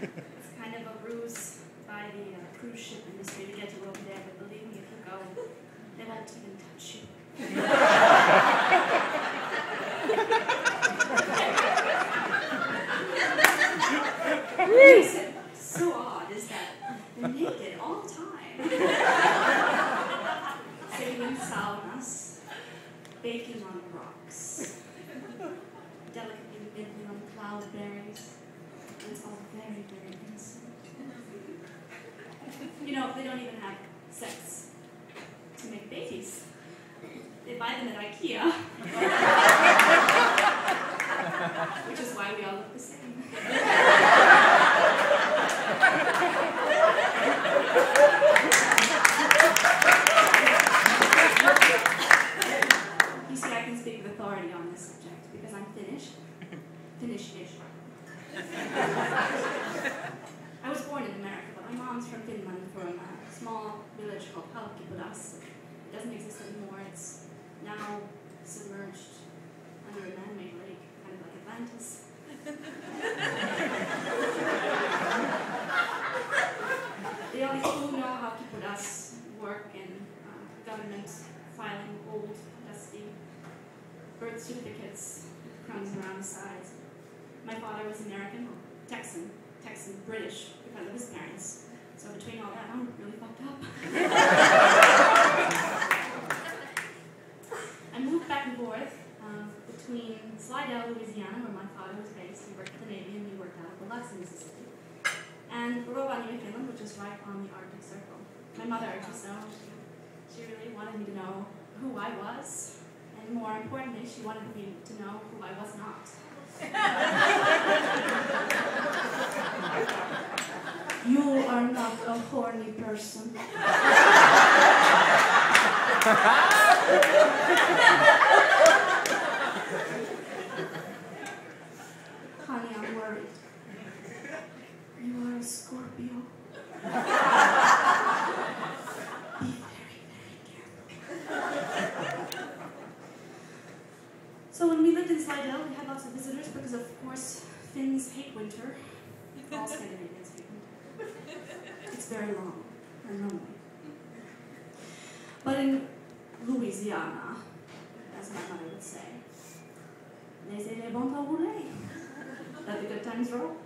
It's kind of a ruse by the cruise ship industry to get you over there, but believe me, if you go, they won't even touch you. What makes it so odd is that they're naked all the time. Sitting in saunas, baking on rocks, delicately nibbling on cloudberries. It's all very, very innocent. You know, they don't even have sex to make babies. They buy them at IKEA. Which is why we all look the same. You see, I can speak with authority on this subject because I'm Finnish. Finnish-ish. I was born in America, but my mom's from Finland, from a small village called Alivia. It doesn't exist anymore. It's now submerged under a man-made lake, kind of like Atlantis. The only people who know how Kipudas work in government filing old, dusty birth certificates, crumbs around the sides. My father was American, or Texan, British, because of his parents. So between all that, I'm really fucked up. I moved back and forth between Slidell, Louisiana, where my father was based. He worked for the Navy and he worked out of Biloxi, Mississippi. And Rovaniemi, Finland, which is right on the Arctic Circle. My mother, just so she really wanted me to know who I was. And more importantly, she wanted me to know who I was not. You are not a horny person. Honey, I'm worried. You are a Scorpio. Be very, very careful. So when we lived in Slidell, we had lots of visitors because, of course, Finns hate winter. All Scandinavians hate winter. It's very long and lonely. But in Louisiana, as my mother would say, laissez les bons temps rouler. Let the good times roll.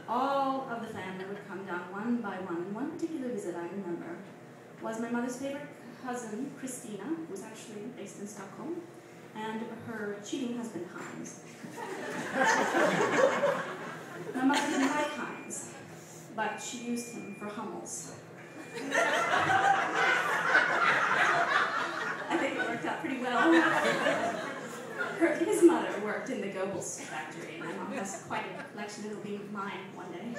All of the family would come down one by one, and one particular visit I remember was my mother's favorite cousin, Christina, who was actually based in Stockholm, and her cheating husband, Heinz. My mother didn't like Heinz, but she used him for Hummels. I think it worked out pretty well. His mother worked in the Goebbels factory, and my mom has quite a collection. It'll be mine one day.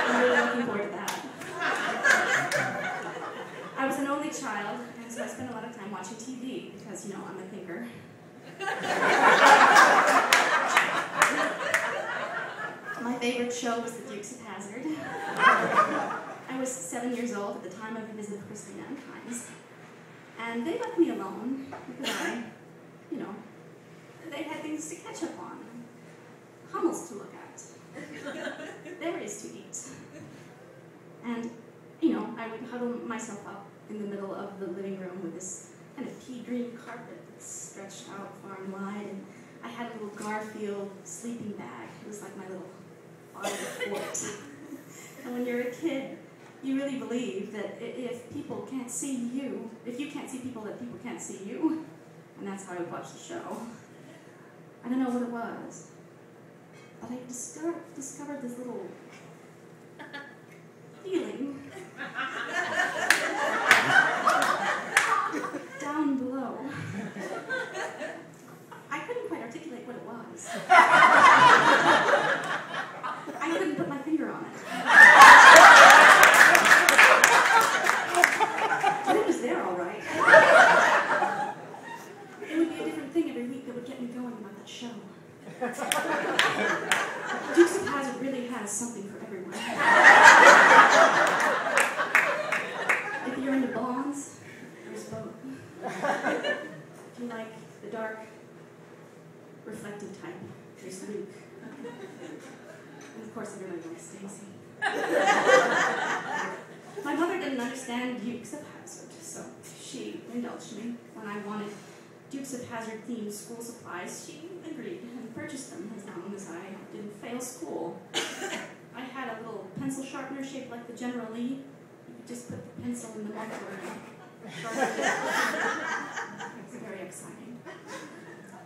I'm really looking forward to that. I was an only child, and so I spent a lot of time watching TV because, you know, I'm a thinker. My favorite show was The Dukes of Hazzard. I was 7 years old at the time of the visit of Christina and Heinz, and they left me alone because they had things to catch up on, Hummels to look at, berries to eat. And, I would huddle myself up in the middle of the living room with this kind of pea green carpet that stretched out far and wide, and I had a little Garfield sleeping bag. It was like my little body fort. And when you're a kid, you really believe that if people can't see you, if you can't see people, that people can't see you. And that's how I would watch the show. I don't know what it was, but I discovered this little feeling down below. I couldn't quite articulate what it was. I couldn't put my finger on it. But it was there all right. It would be a different thing every week that would get me going about that show. Dukes of Hazzard really has something for everyone. If you're into bonds, there's both. If you like the dark, reflective collected type. There's Luke. And of course, everybody likes Daisy. My mother didn't understand Dukes of Hazzard, so she indulged me. When I wanted Dukes of Hazzard themed school supplies, she agreed and purchased them as long as I didn't fail school. I had a little pencil sharpener shaped like the General Lee. You could just put the pencil in the marker and sharpen it. It was very exciting.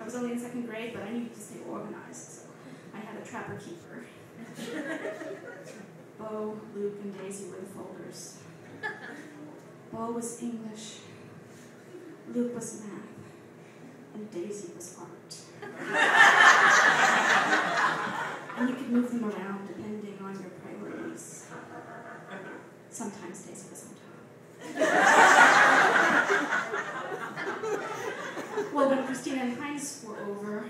I was only in 2nd grade, but I needed to stay organized, so I had a trapper keeper. Bo, Luke, and Daisy were the folders. Bo was English, Luke was math, and Daisy was art. And you could move them around depending on your priorities. Sometimes Daisy was on top. Well, when Christina and Heinz were over,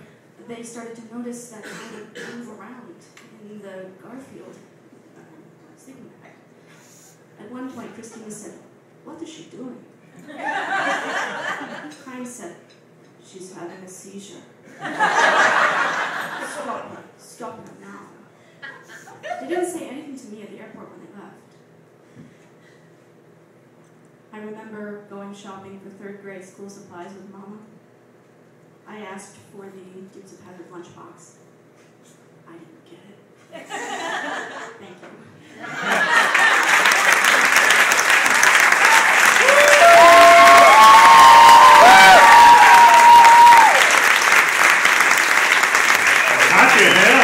they started to notice that I would move around in the Garfield sleeping bag. At one point, Christina said, "What is she doing?" Heinz said, "She's having a seizure." Stop her now. They didn't say anything to me at the airport when they left. I remember going shopping for 3rd grade school supplies with Mama. I asked for the Dukes of Hazzard lunchbox. I didn't get it. Thank you. Katja,